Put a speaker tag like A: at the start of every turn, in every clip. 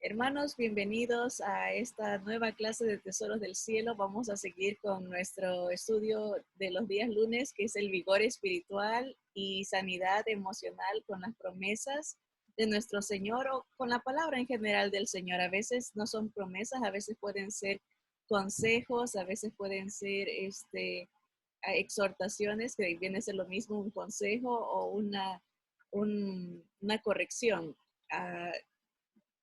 A: Hermanos, bienvenidos a esta nueva clase de Tesoros del Cielo. Vamos a seguir con nuestro estudio de los días lunes, que es el vigor espiritual y sanidad emocional con las promesas de nuestro Señor o con la palabra en general del Señor. A veces no son promesas, a veces pueden ser consejos, a veces pueden ser exhortaciones, que viene a ser lo mismo un consejo o una corrección.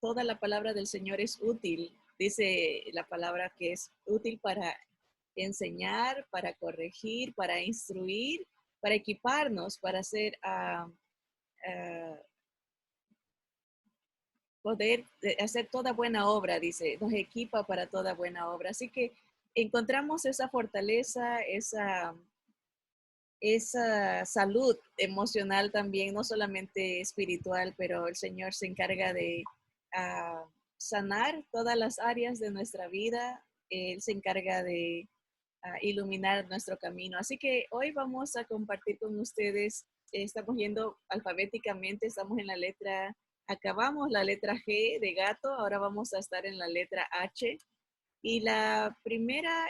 A: Toda la palabra del Señor es útil. Dice la palabra que es útil para enseñar, para corregir, para instruir, para equiparnos, para hacer, poder hacer toda buena obra, dice, nos equipa para toda buena obra. Así que encontramos esa fortaleza, esa salud emocional también, no solamente espiritual, pero el Señor se encarga de sanar todas las áreas de nuestra vida. Él se encarga de iluminar nuestro camino. Así que hoy vamos a compartir con ustedes, estamos yendo alfabéticamente, estamos en la letra, acabamos la letra G de gato, ahora vamos a estar en la letra H. Y la primera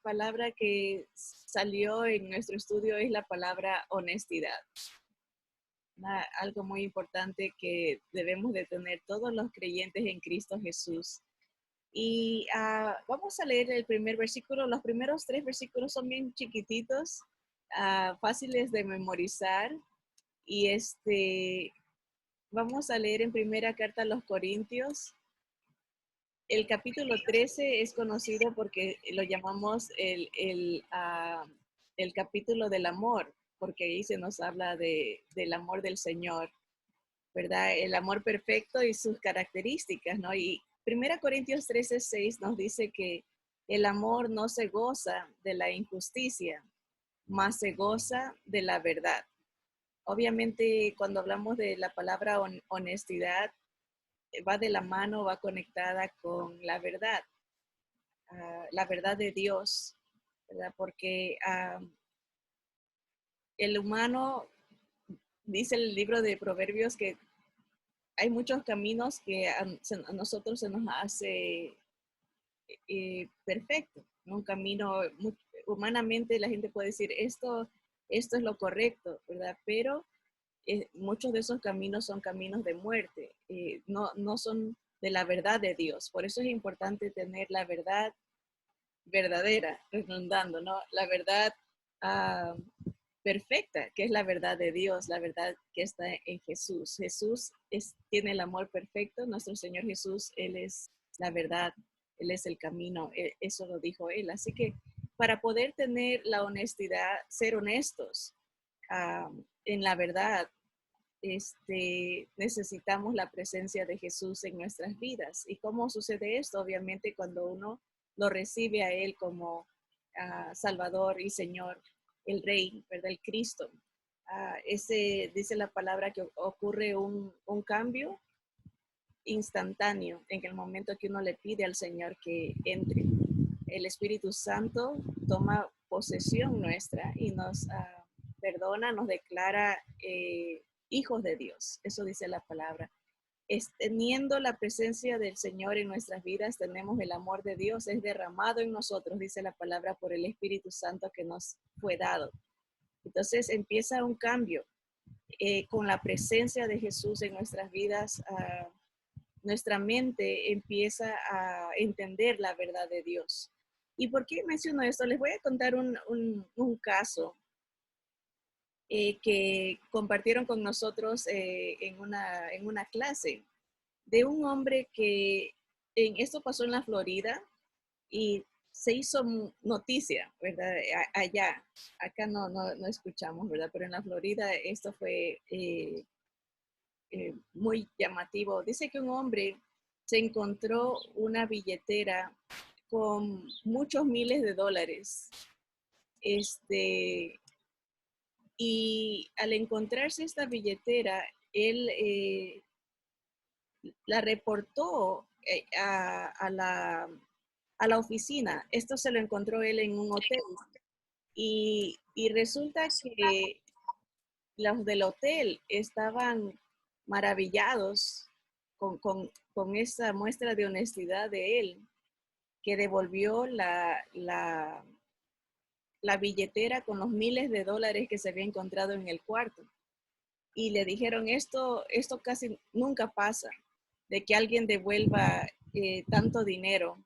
A: palabra que salió en nuestro estudio es la palabra honestidad. Algo muy importante que debemos de tener todos los creyentes en Cristo Jesús. Y vamos a leer el primer versículo. Los primeros 3 versículos son bien chiquititos, fáciles de memorizar. Y vamos a leer en primera carta a los Corintios. El capítulo 13 es conocido porque lo llamamos el capítulo del amor, porque ahí se nos habla del amor del Señor, ¿verdad? El amor perfecto y sus características, ¿no? Y 1 Corintios 13:6 nos dice que el amor no se goza de la injusticia, mas se goza de la verdad. Obviamente, cuando hablamos de la palabra honestidad, va de la mano, va conectada con la verdad de Dios, ¿verdad? Porque el humano, dice el libro de Proverbios, que hay muchos caminos que a nosotros se nos hace perfecto, ¿no? Un camino, humanamente la gente puede decir, esto es lo correcto, ¿verdad? Pero muchos de esos caminos son caminos de muerte, no son de la verdad de Dios. Por eso es importante tener la verdad verdadera, redundando, ¿no? La verdad perfecta, que es la verdad de Dios, la verdad que está en Jesús. Jesús tiene el amor perfecto, nuestro Señor Jesús, Él es la verdad, Él es el camino, eso lo dijo Él. Así que para poder tener la honestidad, ser honestos en la verdad, necesitamos la presencia de Jesús en nuestras vidas. ¿Y cómo sucede esto? Obviamente cuando uno lo recibe a Él como Salvador y Señor, el Rey, ¿verdad? El Cristo. Dice la palabra que ocurre un cambio instantáneo en el momento que uno le pide al Señor que entre. El Espíritu Santo toma posesión nuestra y nos perdona, nos declara hijos de Dios. Eso dice la palabra. Teniendo la presencia del Señor en nuestras vidas, tenemos el amor de Dios, es derramado en nosotros, dice la palabra, por el Espíritu Santo que nos fue dado. Entonces empieza un cambio con la presencia de Jesús en nuestras vidas. Nuestra mente empieza a entender la verdad de Dios. ¿Y por qué menciono esto? Les voy a contar un caso que compartieron con nosotros en una clase de un hombre que esto pasó en la Florida y se hizo noticia, ¿verdad? Allá, acá no escuchamos, ¿verdad? Pero en la Florida esto fue muy llamativo. Dice que un hombre se encontró una billetera con muchos miles de dólares. Y al encontrarse esta billetera, él la reportó a la oficina. Esto se lo encontró él en un hotel. Y resulta que los del hotel estaban maravillados con esa muestra de honestidad de él, que devolvió la billetera con los miles de dólares que se había encontrado en el cuarto. Y le dijeron, esto casi nunca pasa, de que alguien devuelva tanto dinero,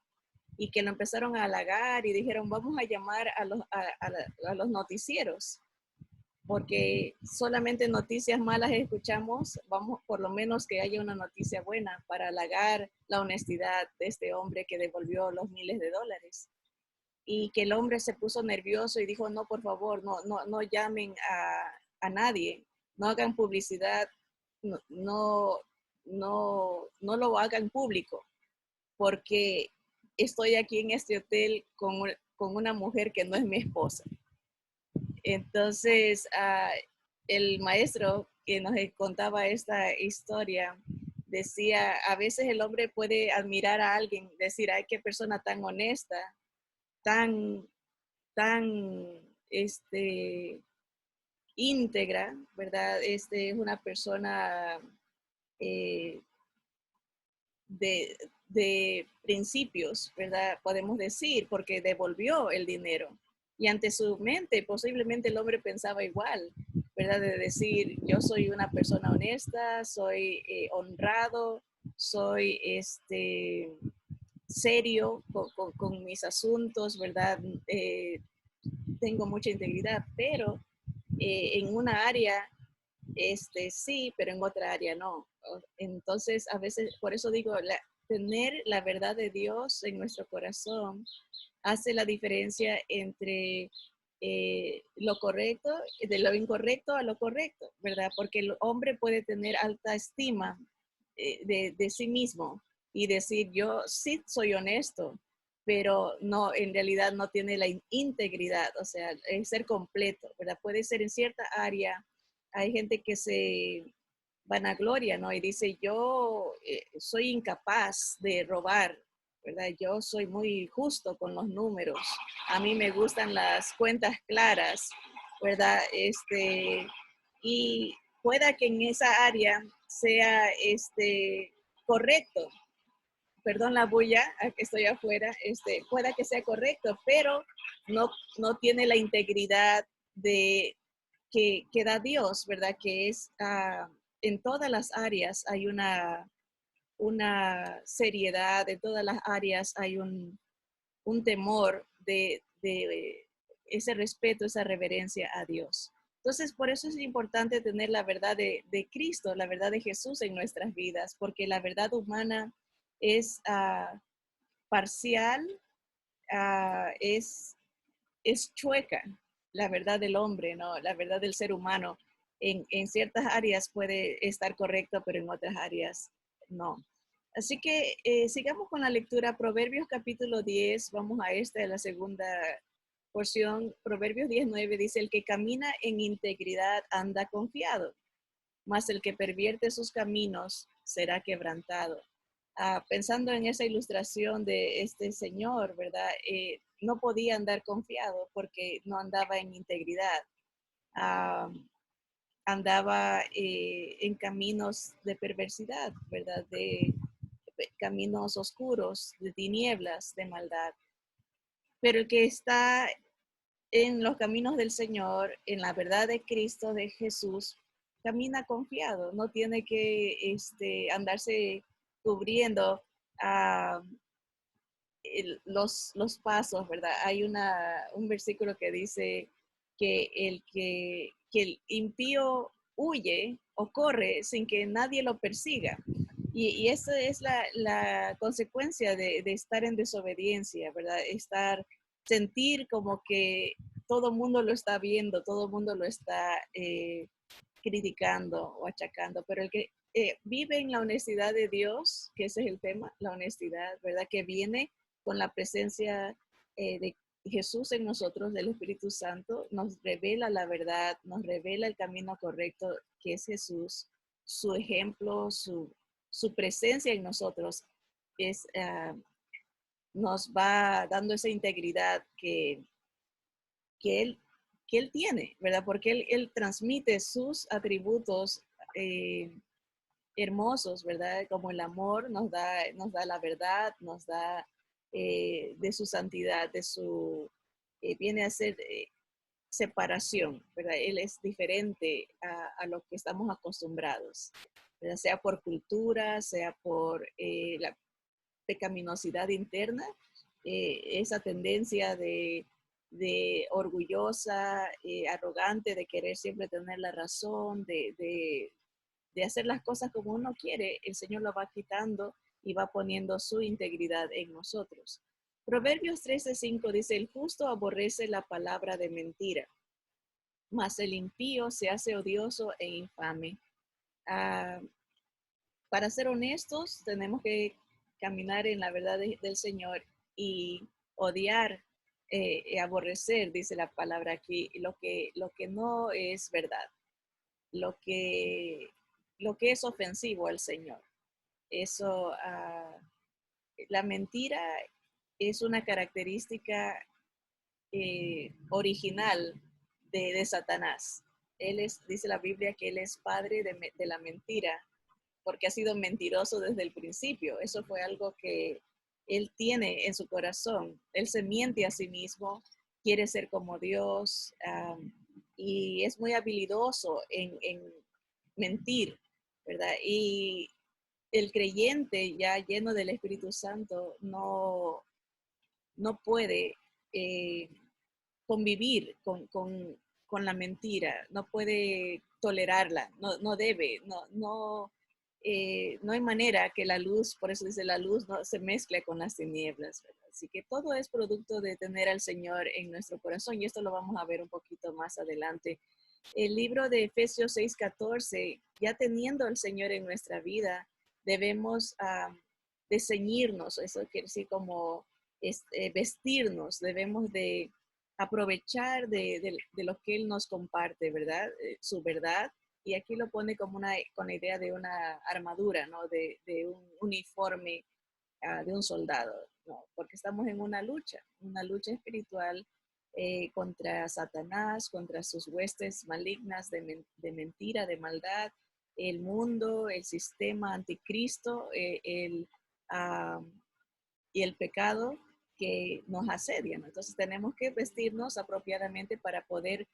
A: y que lo empezaron a halagar y dijeron, vamos a llamar a los noticieros, porque solamente noticias malas escuchamos, vamos por lo menos que haya una noticia buena para halagar la honestidad de este hombre que devolvió los miles de dólares. Y que el hombre se puso nervioso y dijo, no, por favor, no llamen a nadie, no hagan publicidad, no lo hagan público, porque estoy aquí en este hotel con una mujer que no es mi esposa. Entonces, el maestro que nos contaba esta historia decía, a veces el hombre puede admirar a alguien, decir, ay, qué persona tan honesta, tan, tan, íntegra, ¿verdad? Es una persona eh, de principios, ¿verdad? Podemos decir, porque devolvió el dinero. Y ante su mente, posiblemente el hombre pensaba igual, ¿verdad? De decir, yo soy una persona honesta, soy honrado, soy serio con mis asuntos, ¿verdad? Tengo mucha integridad, pero en una área sí, pero en otra área no. Entonces, a veces, por eso digo, tener la verdad de Dios en nuestro corazón hace la diferencia entre lo correcto, de lo incorrecto a lo correcto, ¿verdad? Porque el hombre puede tener alta estima de sí mismo y decir, yo sí soy honesto, pero no, en realidad no tiene la integridad, o sea, es ser completo, ¿verdad? Puede ser en cierta área. Hay gente que se vanagloria, ¿no? Y dice, yo soy incapaz de robar, ¿verdad? Yo soy muy justo con los números. A mí me gustan las cuentas claras, ¿verdad? Y pueda que en esa área sea correcto. Perdón la bulla, que estoy afuera, pueda que sea correcto, pero no tiene la integridad que da Dios, ¿verdad? Que es en todas las áreas hay una seriedad, en todas las áreas hay un temor de ese respeto, esa reverencia a Dios. Entonces, por eso es importante tener la verdad de Cristo, la verdad de Jesús en nuestras vidas, porque la verdad humana es parcial, es chueca, la verdad del hombre, ¿no? La verdad del ser humano. En ciertas áreas puede estar correcto, pero en otras áreas no. Así que sigamos con la lectura. Proverbios capítulo 10, vamos a la segunda porción. Proverbios 19 dice, el que camina en integridad anda confiado, mas el que pervierte sus caminos será quebrantado. Pensando en esa ilustración de este señor, ¿verdad? No podía andar confiado porque no andaba en integridad. Ah, andaba en caminos de perversidad, ¿verdad? De caminos oscuros, de tinieblas, de maldad. Pero el que está en los caminos del Señor, en la verdad de Cristo, de Jesús, camina confiado, no tiene que andarse cubriendo uh, los pasos, ¿verdad? Hay un versículo que dice que el impío huye o corre sin que nadie lo persiga. Y esa es la consecuencia de estar en desobediencia, ¿verdad? Sentir como que todo el mundo lo está viendo, todo el mundo lo está criticando o achacando, pero el que vive en la honestidad de Dios, que ese es el tema, la honestidad, ¿verdad? Que viene con la presencia de Jesús en nosotros, del Espíritu Santo, nos revela la verdad, nos revela el camino correcto, que es Jesús, su ejemplo, su presencia en nosotros nos va dando esa integridad que él, que él tiene, ¿verdad? Porque él transmite sus atributos hermosos, ¿verdad? Como el amor nos da la verdad, nos da de su santidad, viene a ser separación, ¿verdad? Él es diferente a lo que estamos acostumbrados, ¿verdad? Sea por cultura, sea por la pecaminosidad interna, esa tendencia de orgullosa, arrogante, de querer siempre tener la razón, de hacer las cosas como uno quiere, el Señor lo va quitando y va poniendo su integridad en nosotros. Proverbios 13:5 dice, el justo aborrece la palabra de mentira, mas el impío se hace odioso e infame. Ah, para ser honestos, tenemos que caminar en la verdad del Señor y odiar, aborrecer, dice la palabra aquí, lo que no es verdad, lo que, lo que es ofensivo al Señor. Eso, la mentira es una característica original de Satanás. Él es, dice la Biblia, que él es padre de la mentira, porque ha sido mentiroso desde el principio. Eso fue algo que él tiene en su corazón. Él se miente a sí mismo, quiere ser como Dios, y es muy habilidoso en mentir, ¿verdad? Y el creyente ya lleno del Espíritu Santo no puede eh, convivir con la mentira, no puede tolerarla, no debe, no hay manera que la luz, por eso dice la luz, no se mezcle con las tinieblas, ¿verdad? Así que todo es producto de tener al Señor en nuestro corazón y esto lo vamos a ver un poquito más adelante. El libro de Efesios 6:14, ya teniendo al Señor en nuestra vida, debemos de ceñirnos, eso quiere decir como vestirnos, debemos de aprovechar de lo que Él nos comparte, ¿verdad? Su verdad. Y aquí lo pone como con la idea de una armadura, ¿no? De un uniforme de un soldado, ¿no? Porque estamos en una lucha espiritual contra Satanás, contra sus huestes malignas de mentira, de maldad, el mundo, el sistema anticristo, uh, y el pecado que nos asedian. Entonces tenemos que vestirnos apropiadamente para poder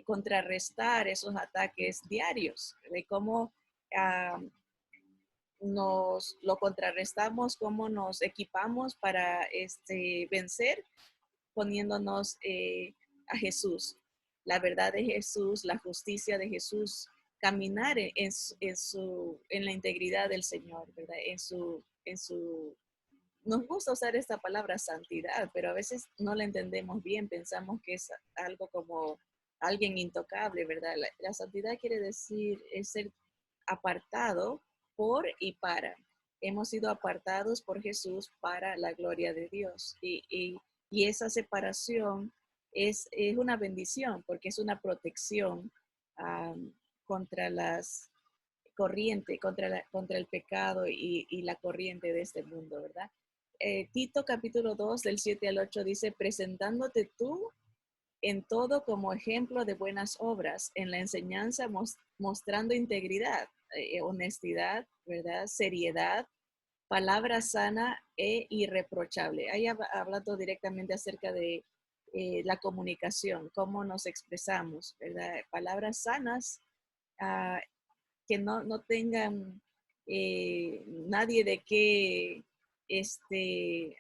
A: contrarrestar esos ataques diarios, de cómo nos lo contrarrestamos, cómo nos equipamos para vencer poniéndonos a Jesús, la verdad de Jesús, la justicia de Jesús, caminar en la integridad del Señor, ¿verdad? Nos gusta usar esta palabra santidad, pero a veces no la entendemos bien, pensamos que es algo como alguien intocable, ¿verdad? La santidad quiere decir es ser apartado por y para. Hemos sido apartados por Jesús para la gloria de Dios. Y esa separación es una bendición porque es una protección contra las corrientes, contra el pecado y la corriente de este mundo, ¿verdad? Tito capítulo 2 del 7 al 8 dice, presentándote tú en todo como ejemplo de buenas obras, en la enseñanza mostrando integridad, honestidad, ¿verdad? Seriedad, palabra sana e irreprochable. Ahí hablando directamente acerca de la comunicación, cómo nos expresamos, ¿verdad? Palabras sanas que no tengan nadie de qué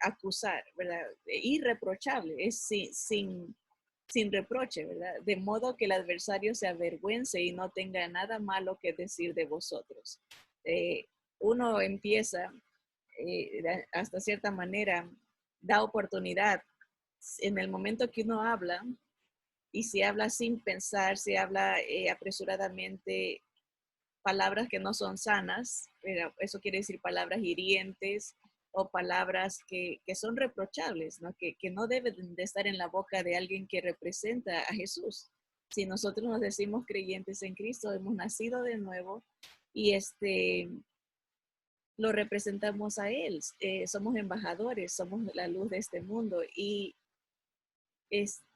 A: acusar, ¿verdad? Irreprochable, es sin reproche, ¿verdad? De modo que el adversario se avergüence y no tenga nada malo que decir de vosotros. Eh, Uno empieza hasta cierta manera, da oportunidad en el momento que uno habla, y si habla sin pensar, si habla apresuradamente, palabras que no son sanas, pero eso quiere decir palabras hirientes o palabras que son reprochables, ¿no? Que no deben de estar en la boca de alguien que representa a Jesús. Si nosotros nos decimos creyentes en Cristo, hemos nacido de nuevo y lo representamos a Él. Somos embajadores, somos la luz de este mundo y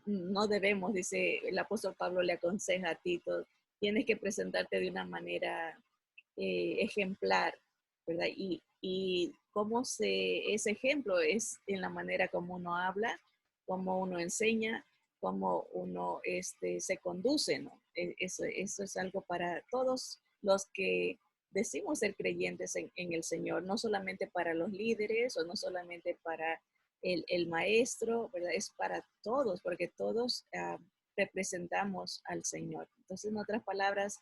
A: no debemos, dice el apóstol Pablo, le aconseja a Tito, tienes que presentarte de una manera ejemplar, ¿verdad? Y cómo ese ejemplo es en la manera como uno habla, cómo uno enseña, cómo uno se conduce, ¿no? Eso es algo para todos los que decimos ser creyentes en el Señor, no solamente para los líderes o no solamente para el maestro, ¿verdad? Es para todos, porque todos representamos al Señor. Entonces, en otras palabras,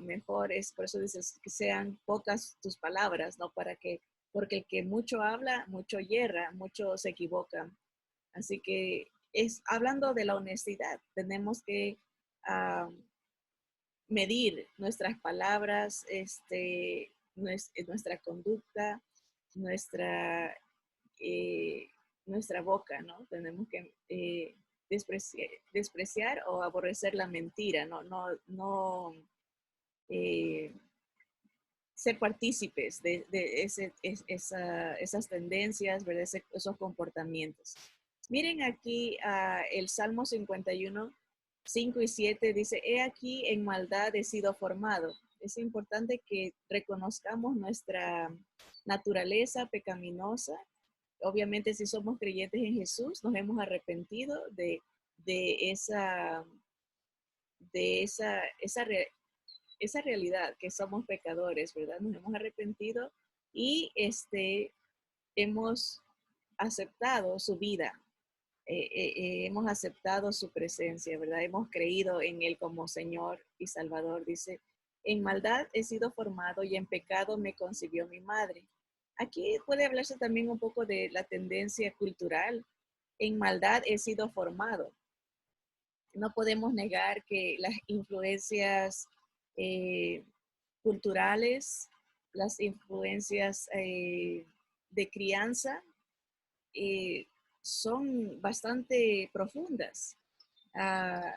A: mejor es, por eso dices que sean pocas tus palabras, ¿no? Porque el que mucho habla, mucho yerra, mucho se equivoca. Así que hablando de la honestidad, tenemos que uh, medir nuestras palabras, nuestra conducta, nuestra, eh, nuestra boca, ¿no? Tenemos que despreciar o aborrecer la mentira, no eh, ser partícipes de esas tendencias, ¿verdad? Esos comportamientos. Miren aquí el Salmo 51, 5 y 7 dice, he aquí en maldad he sido formado. Es importante que reconozcamos nuestra naturaleza pecaminosa. Obviamente, si somos creyentes en Jesús, nos hemos arrepentido de esa, esa esa realidad que somos pecadores, ¿verdad? Nos hemos arrepentido y hemos aceptado su vida, hemos aceptado su presencia, ¿verdad? Hemos creído en Él como Señor y Salvador. Dice, en maldad he sido formado y en pecado me concibió mi madre. Aquí puede hablarse también un poco de la tendencia cultural. En maldad he sido formado. No podemos negar que las influencias eh, culturales, las influencias de crianza eh, son bastante profundas. Ah,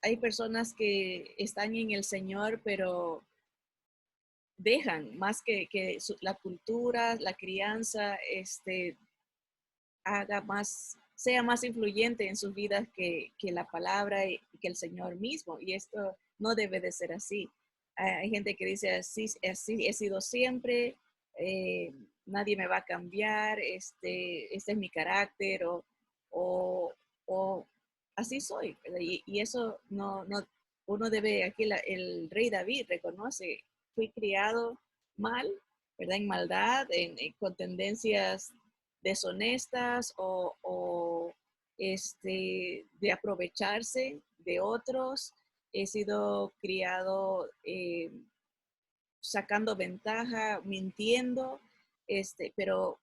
A: hay personas que están en el Señor, pero dejan más que la cultura, la crianza, haga más, sea más influyente en sus vidas que la palabra y que el Señor mismo. Y esto no debe de ser así. Hay gente que dice, así he sido siempre, nadie me va a cambiar, este es mi carácter o, o así soy. Y eso uno debe, aquí el rey David reconoce, fui criado mal, ¿verdad? En maldad, con tendencias deshonestas de aprovecharse de otros. He sido criado sacando ventaja, mintiendo, pero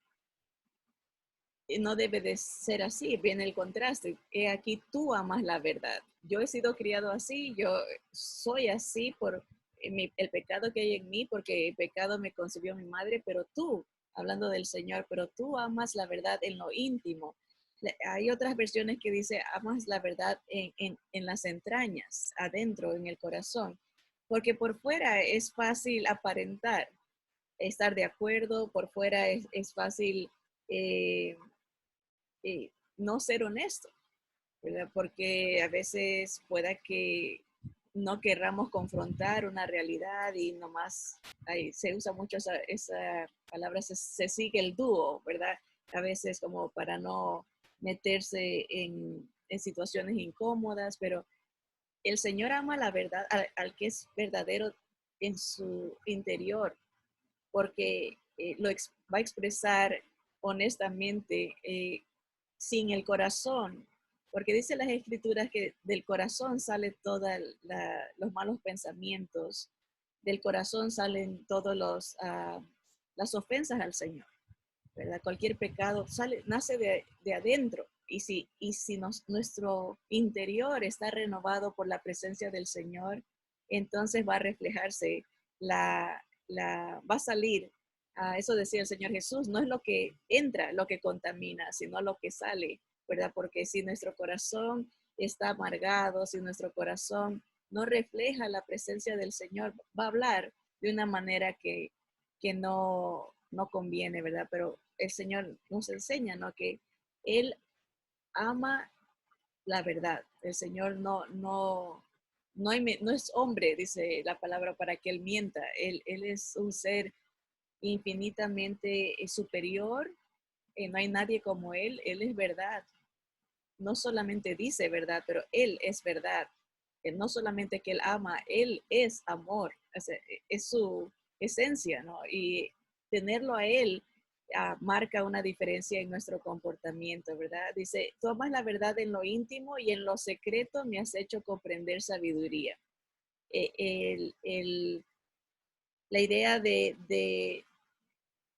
A: no debe de ser así, viene el contraste. He aquí tú amas la verdad. Yo he sido criado así, yo soy así por el pecado que hay en mí, porque el pecado me concibió mi madre, pero tú, hablando del Señor, pero tú amas la verdad en lo íntimo. Hay otras versiones que dice, amas la verdad en las entrañas, adentro, en el corazón, porque por fuera es fácil aparentar, estar de acuerdo, por fuera es fácil eh, no ser honesto, ¿verdad? Porque a veces pueda que no querramos confrontar una realidad y nomás se usa mucho esa palabra, se sigue el dúo, ¿verdad? A veces como para no meterse en situaciones incómodas, pero el Señor ama la verdad al que es verdadero en su interior, porque va a expresar honestamente sin el corazón, porque dice las escrituras que del corazón sale todos los malos pensamientos, del corazón salen todos las ofensas al Señor, ¿verdad? Cualquier pecado nace de adentro. Y si nuestro interior está renovado por la presencia del Señor, entonces va a reflejarse va a salir. Eso decía el Señor Jesús, no es lo que entra lo que contamina, sino lo que sale, ¿verdad? Porque si nuestro corazón está amargado, si nuestro corazón no refleja la presencia del Señor, va a hablar de una manera que no conviene, ¿verdad? Pero el Señor nos enseña, ¿no? Que Él ama la verdad. El Señor no es hombre, dice la palabra, para que él mienta. Él es un ser infinitamente superior. No hay nadie como él es verdad. No solamente dice verdad, pero él es verdad. No solamente que él ama, él es amor. Es su esencia, ¿no? Y tenerlo a él marca una diferencia en nuestro comportamiento, ¿verdad? Dice, tú amas la verdad en lo íntimo y en lo secreto me has hecho comprender sabiduría. Eh, el, el, la idea de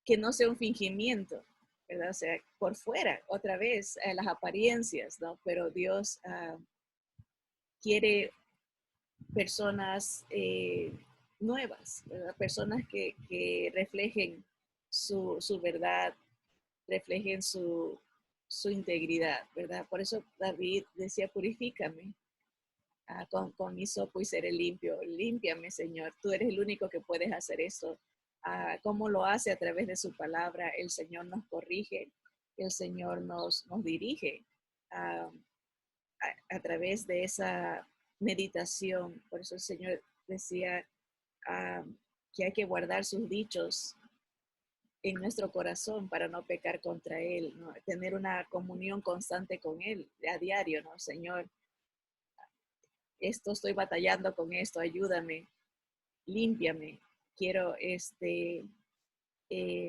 A: que no sea un fingimiento, ¿verdad? O sea, por fuera, otra vez, las apariencias, ¿no? Pero Dios quiere personas nuevas, ¿verdad? Personas que reflejen su verdad, reflejen su integridad, ¿verdad? Por eso David decía, purifícame con hisopo y seré limpio. Límpiame, Señor. Tú eres el único que puedes hacer eso. ¿Cómo lo hace? A través de su palabra. El Señor nos corrige, el Señor nos dirige ah, a través de esa meditación. Por eso el Señor decía ah, que hay que guardar sus dichos en nuestro corazón para no pecar contra Él, ¿no? Tener una comunión constante con Él a diario, ¿no? Señor, esto estoy batallando con esto, ayúdame, límpiame. Quiero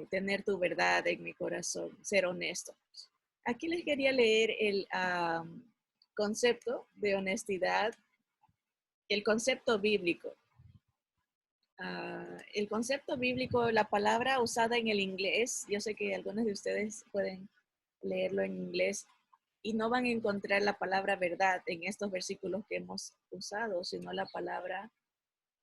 A: tener tu verdad en mi corazón, ser honesto. Aquí les quería leer el concepto de honestidad, el concepto bíblico. El concepto bíblico, la palabra usada en el inglés, yo sé que algunos de ustedes pueden leerlo en inglés y no van a encontrar la palabra verdad en estos versículos que hemos usado, sino la palabra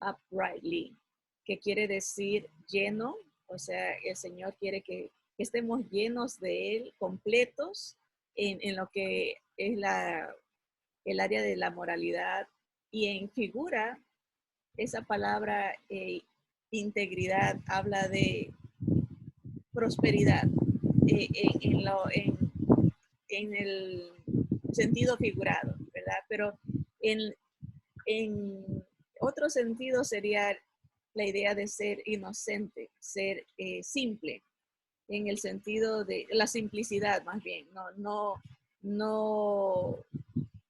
A: uprightly, que quiere decir lleno, o sea, el Señor quiere que estemos llenos de Él, completos en lo que es el área de la moralidad y en figura esa palabra integridad habla de prosperidad en el sentido figurado, ¿verdad? Pero en, en otro sentido sería la idea de ser inocente, ser simple, en el sentido de la simplicidad más bien, no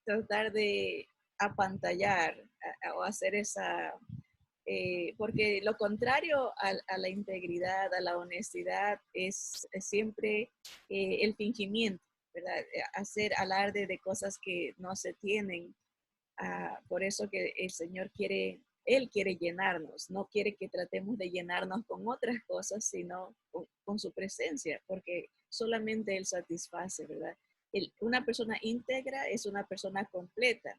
A: tratar de apantallar o hacer esa porque lo contrario a la integridad, a la honestidad, es siempre el fingimiento, ¿verdad? Hacer alarde de cosas que no se tienen. Por eso que el Señor Él quiere llenarnos, no quiere que tratemos de llenarnos con otras cosas, sino con su presencia, porque solamente Él satisface, ¿verdad? Una persona íntegra es una persona completa.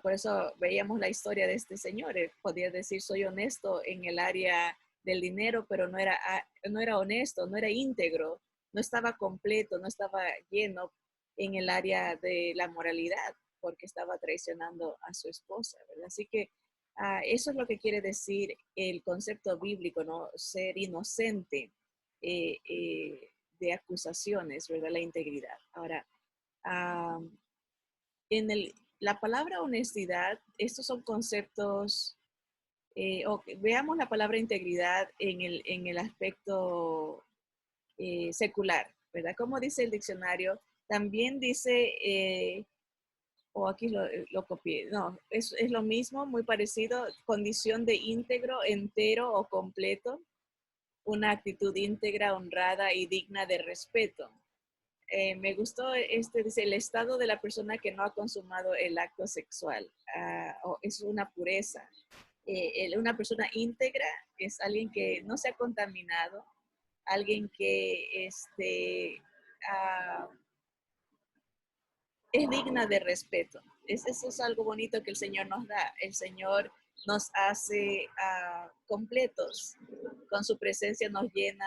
A: Por eso veíamos la historia de este señor. Él podía decir, soy honesto en el área del dinero, pero no era honesto, no era íntegro, no estaba completo, no estaba lleno en el área de la moralidad, porque estaba traicionando a su esposa, ¿verdad? Así que eso es lo que quiere decir el concepto bíblico, ¿no? Ser inocente de acusaciones, ¿verdad? La integridad. Ahora, la palabra honestidad, estos son conceptos, veamos la palabra integridad en el aspecto secular, ¿verdad? Como dice el diccionario, también dice, o aquí lo copié, no, es lo mismo, muy parecido, condición de íntegro, entero o completo, una actitud íntegra, honrada y digna de respeto. Me gustó dice, el estado de la persona que no ha consumado el acto sexual, es una pureza. Una persona íntegra es alguien que no se ha contaminado, alguien que es digna de respeto. Eso es algo bonito que el Señor nos da. El Señor nos hace completos. Con su presencia nos llena,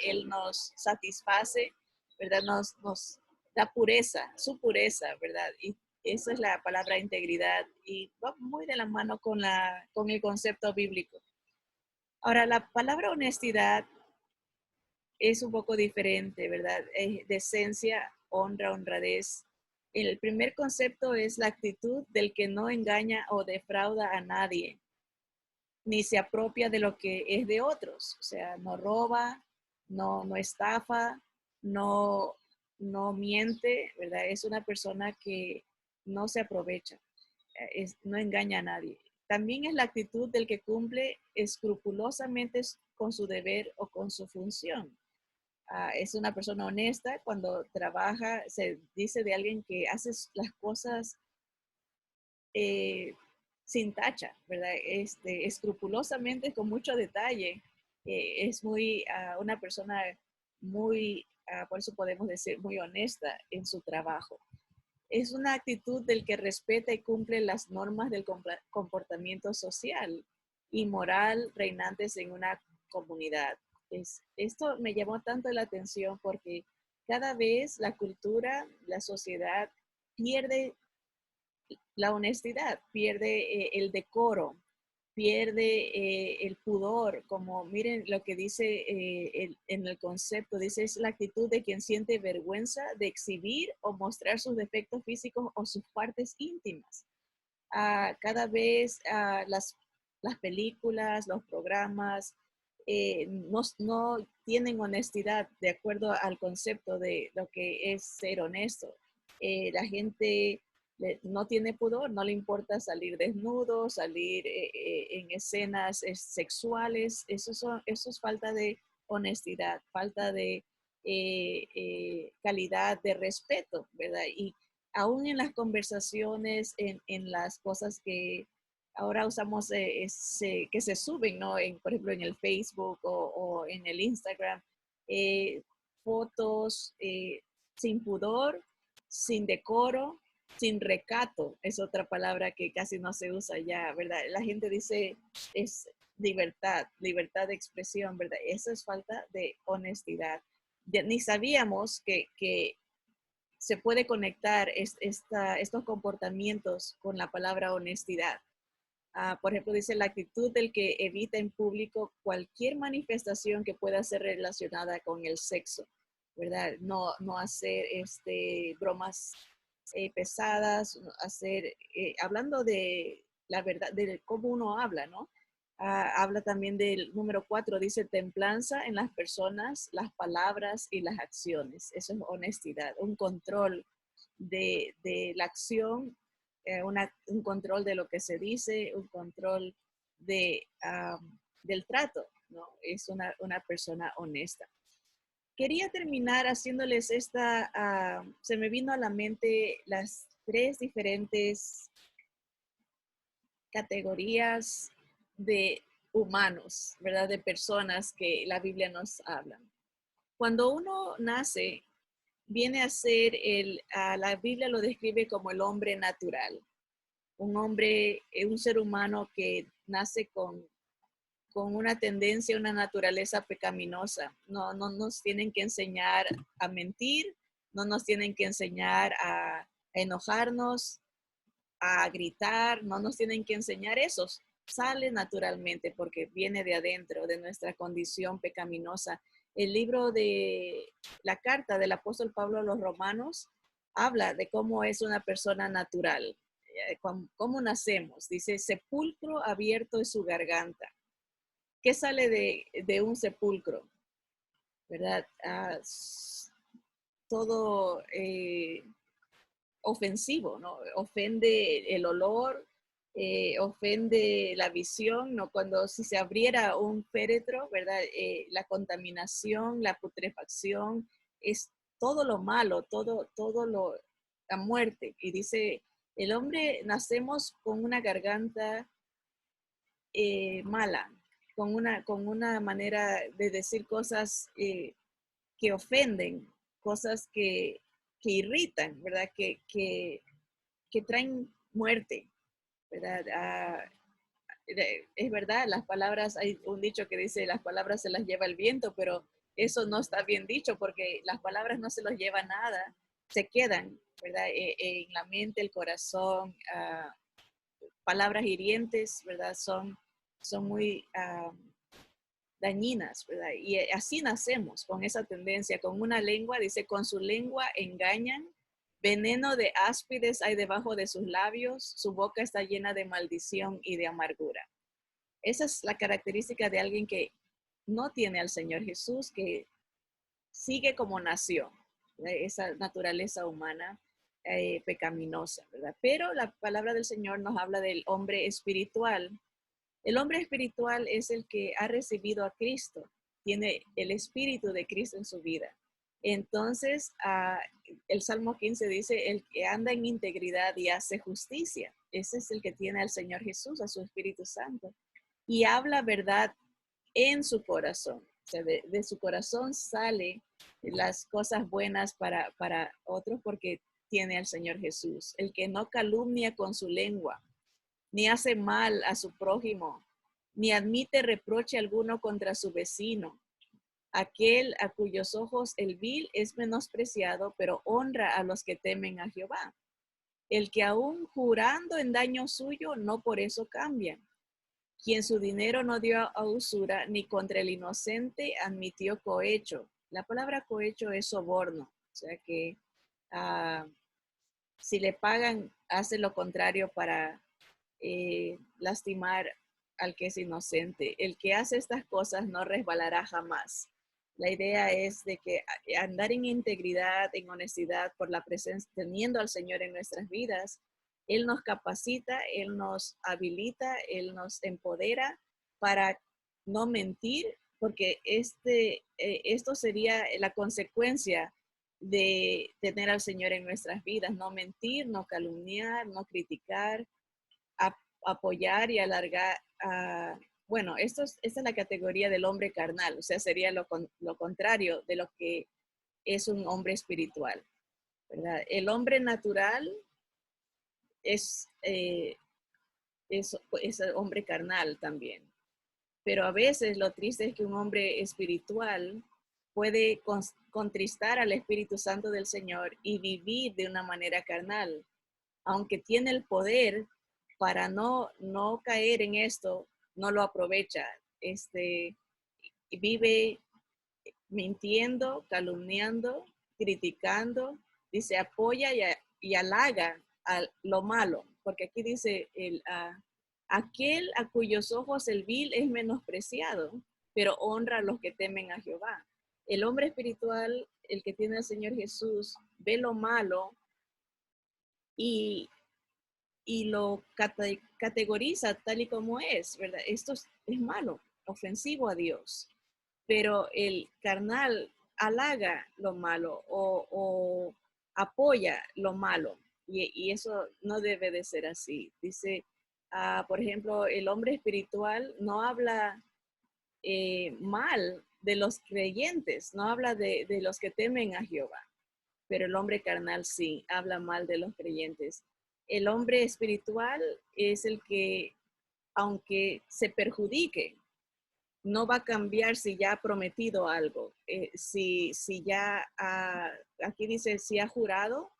A: Él nos satisface, ¿verdad? Nos da pureza, su pureza, ¿verdad? Y esa es la palabra integridad y va muy de la mano con el concepto bíblico. Ahora, la palabra honestidad es un poco diferente, ¿verdad? De esencia, honra, honradez. El primer concepto es la actitud del que no engaña o defrauda a nadie, ni se apropia de lo que es de otros. O sea, no roba, no estafa, no, no miente, ¿verdad? Es una persona que no se aprovecha, no engaña a nadie. También es la actitud del que cumple escrupulosamente con su deber o con su función. Es una persona honesta cuando trabaja, se dice de alguien que hace las cosas eh, sin tacha, ¿verdad? Escrupulosamente, con mucho detalle. Es muy, una persona muy, por eso podemos decir, muy honesta en su trabajo. Es una actitud del que respeta y cumple las normas del comportamiento social y moral reinantes en una comunidad. Esto me llamó tanto la atención porque cada vez la cultura, la sociedad pierde la honestidad, pierde el decoro, pierde el pudor, como miren lo que dice en el concepto, dice es la actitud de quien siente vergüenza de exhibir o mostrar sus defectos físicos o sus partes íntimas. Cada vez las películas, los programas no tienen honestidad de acuerdo al concepto de lo que es ser honesto. La gente no tiene pudor, no le importa salir desnudo, salir en escenas sexuales. Eso es falta de honestidad, falta de calidad, de respeto, ¿verdad? Y aún en las conversaciones, en las cosas que ahora usamos, que se suben, ¿no? Por ejemplo, en el Facebook o en el Instagram, eh, fotos sin pudor, sin decoro, sin recato, es otra palabra que casi no se usa ya, ¿verdad? La gente dice es libertad, libertad de expresión, ¿verdad? Eso es falta de honestidad. Ni sabíamos que se puede conectar estos comportamientos con la palabra honestidad. Por ejemplo, dice la actitud del que evita en público cualquier manifestación que pueda ser relacionada con el sexo, ¿verdad? No hacer bromas pesadas, hacer, hablando de la verdad, de cómo uno habla, ¿no? Habla también del número 4, dice templanza en las personas, las palabras y las acciones. Eso es honestidad, un control de la acción, un control de lo que se dice, un control del trato, ¿no? Es una persona honesta. Quería terminar haciéndoles se me vino a la mente las tres diferentes categorías de humanos, ¿verdad? De personas que la Biblia nos habla. Cuando uno nace, viene a ser la Biblia lo describe como el hombre natural, un hombre, un ser humano que nace con una tendencia, una naturaleza pecaminosa. No nos tienen que enseñar a mentir, no nos tienen que enseñar a enojarnos, a gritar, no nos tienen que enseñar eso. Sale naturalmente porque viene de adentro, de nuestra condición pecaminosa. El libro de la carta del apóstol Pablo a los romanos habla de cómo es una persona natural, cómo nacemos. Dice, sepulcro abierto es su garganta. ¿Qué sale de un sepulcro? ¿Verdad? Todo ofensivo, ¿no? Ofende el olor, ofende la visión, ¿no? Cuando si se abriera un féretro, ¿verdad? La contaminación, la putrefacción, es todo lo malo, la muerte. Y dice, el hombre nacemos con una garganta mala, con una manera de decir cosas que ofenden, cosas que irritan, ¿verdad? Que traen muerte, ¿verdad? Es verdad, las palabras, hay un dicho que dice, las palabras se las lleva el viento, pero eso no está bien dicho porque las palabras no se los lleva nada, se quedan, ¿verdad? En la mente, el corazón, palabras hirientes, ¿verdad? Son muy dañinas, ¿verdad? Y así nacemos, con esa tendencia, con una lengua, dice, con su lengua engañan, Veneno de áspides hay debajo de sus labios, su boca está llena de maldición y de amargura. Esa es la característica de alguien que no tiene al Señor Jesús, que sigue como nació, esa naturaleza humana pecaminosa, ¿verdad? Pero la palabra del Señor nos habla del hombre espiritual. El hombre espiritual es el que ha recibido a Cristo, tiene el espíritu de Cristo en su vida. Entonces, el Salmo 15 dice, el que anda en integridad y hace justicia. Ese es el que tiene al Señor Jesús, a su Espíritu Santo. Y habla verdad en su corazón. O sea, de su corazón sale las cosas buenas para otros porque tiene al Señor Jesús. El que no calumnia con su lengua, ni hace mal a su prójimo, ni admite reproche alguno contra su vecino. Aquel a cuyos ojos el vil es menospreciado, pero honra a los que temen a Jehová. El que aún jurando en daño suyo, no por eso cambia. Quien su dinero no dio a usura, ni contra el inocente admitió cohecho. La palabra cohecho es soborno, o sea que si le pagan, hace lo contrario para lastimar al que es inocente. El que hace estas cosas no resbalará jamás. La idea es de que andar en integridad, en honestidad, por la presencia, teniendo al Señor en nuestras vidas, Él nos capacita, Él nos habilita, Él nos empodera para no mentir, porque esto sería la consecuencia de tener al Señor en nuestras vidas, no mentir, no calumniar, no criticar, apoyar y alargar. Bueno, esta es la categoría del hombre carnal, o sea, sería lo contrario de lo que es un hombre espiritual, ¿verdad? El hombre natural es el hombre carnal también, pero a veces lo triste es que un hombre espiritual puede contristar al Espíritu Santo del Señor y vivir de una manera carnal, aunque tiene el poder para no caer en esto, no lo aprovecha. Vive mintiendo, calumniando, criticando, dice apoya y halaga a lo malo, porque aquí dice aquel a cuyos ojos el vil es menospreciado, pero honra a los que temen a Jehová. El hombre espiritual, el que tiene al Señor Jesús, ve lo malo y lo categoriza tal y como es, ¿verdad? Esto es malo, ofensivo a Dios, pero el carnal halaga lo malo o apoya lo malo y eso no debe de ser así. Dice, por ejemplo, el hombre espiritual no habla mal de los creyentes, no habla de los que temen a Jehová, pero el hombre carnal sí, habla mal de los creyentes. El hombre espiritual es el que, aunque se perjudique, no va a cambiar si ya ha prometido algo. Si ya, aquí dice, si ha jurado,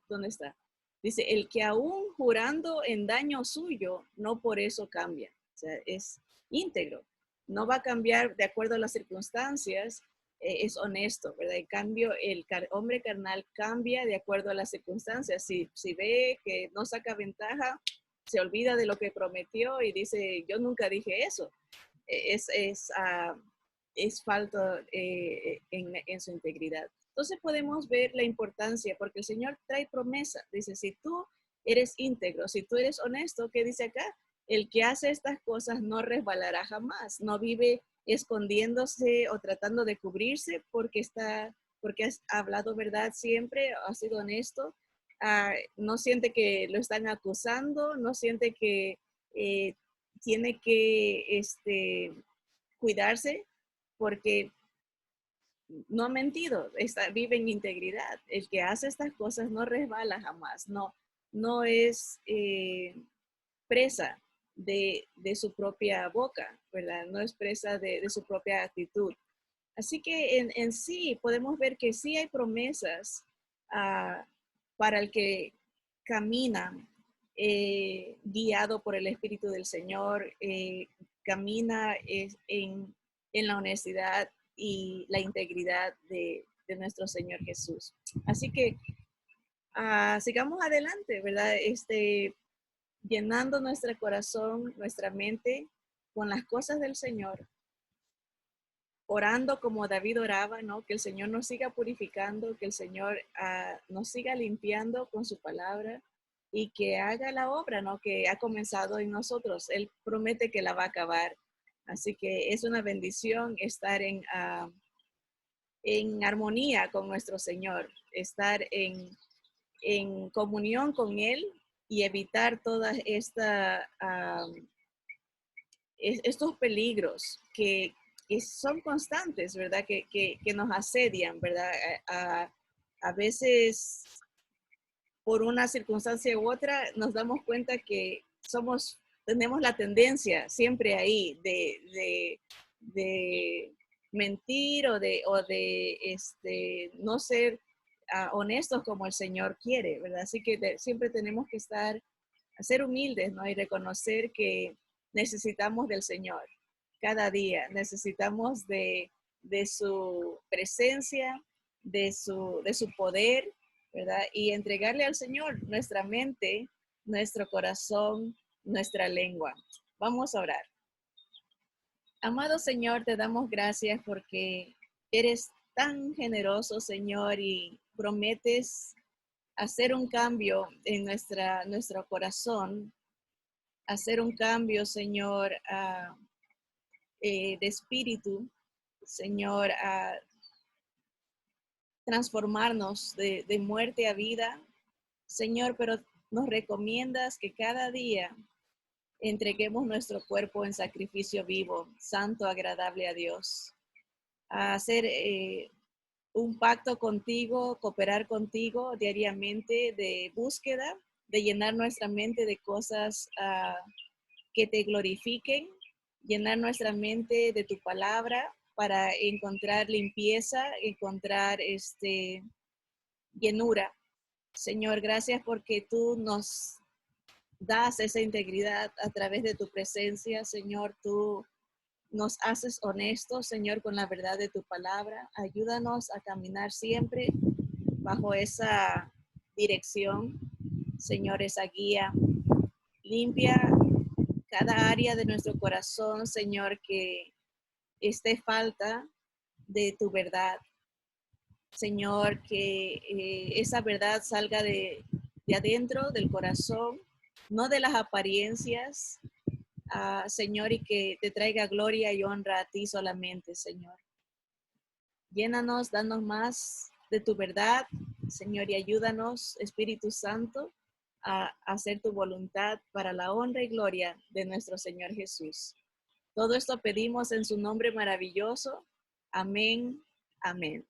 A: ¿dónde está? Dice, el que aún jurando en daño suyo, no por eso cambia. O sea, es íntegro. No va a cambiar de acuerdo a las circunstancias, es honesto, ¿verdad? En cambio, el hombre carnal cambia de acuerdo a las circunstancias. Si ve que no saca ventaja, se olvida de lo que prometió y dice, yo nunca dije eso. Es falta en su integridad. Entonces podemos ver la importancia, porque el Señor trae promesa. Dice, si tú eres íntegro, si tú eres honesto, ¿qué dice acá? El que hace estas cosas no resbalará jamás, no vive escondiéndose o tratando de cubrirse porque has hablado verdad siempre, ha sido honesto, no siente que lo están acusando, no siente que tiene que cuidarse porque no ha mentido, vive en integridad. El que hace estas cosas no resbala jamás, no es presa de su propia boca, ¿verdad? No es presa de su propia actitud. Así que en sí podemos ver que sí hay promesas para el que camina guiado por el Espíritu del Señor, camina en la honestidad y la integridad de nuestro Señor Jesús. Así que sigamos adelante, ¿verdad? Llenando nuestro corazón, nuestra mente con las cosas del Señor, orando como David oraba, ¿no? Que el Señor nos siga purificando, que el Señor nos siga limpiando con su palabra y que haga la obra, ¿no? Que ha comenzado en nosotros. Él promete que la va a acabar. Así que es una bendición estar en armonía con nuestro Señor, estar en comunión con Él y evitar todas estos peligros que son constantes, ¿verdad? Que nos asedian, ¿verdad? A veces, por una circunstancia u otra, nos damos cuenta que tenemos la tendencia siempre ahí de mentir o de no ser honestos como el Señor quiere, ¿verdad? Así que siempre tenemos que ser humildes, ¿no? Y reconocer que necesitamos del Señor cada día, necesitamos de su presencia, de su poder, ¿verdad? Y entregarle al Señor nuestra mente, nuestro corazón, nuestra lengua. Vamos a orar. Amado Señor, te damos gracias porque eres tan generoso, Señor, y prometes hacer un cambio en nuestro corazón, hacer un cambio, Señor, de espíritu, Señor, a transformarnos de muerte a vida, Señor, pero nos recomiendas que cada día entreguemos nuestro cuerpo en sacrificio vivo, santo, agradable a Dios, a hacer un pacto contigo, cooperar contigo diariamente de búsqueda, de llenar nuestra mente de cosas que te glorifiquen, llenar nuestra mente de tu palabra para encontrar limpieza, encontrar llenura. Señor, gracias porque tú nos das esa integridad a través de tu presencia. Señor, tú nos haces honestos, Señor, con la verdad de tu palabra. Ayúdanos a caminar siempre bajo esa dirección, Señor, esa guía. Limpia cada área de nuestro corazón, Señor, que esté falta de tu verdad. Señor, que esa verdad salga de adentro del corazón, no de las apariencias, Señor, y que te traiga gloria y honra a ti solamente, Señor. Llénanos, danos más de tu verdad, Señor, y ayúdanos, Espíritu Santo, a hacer tu voluntad para la honra y gloria de nuestro Señor Jesús. Todo esto pedimos en su nombre maravilloso. Amén. Amén.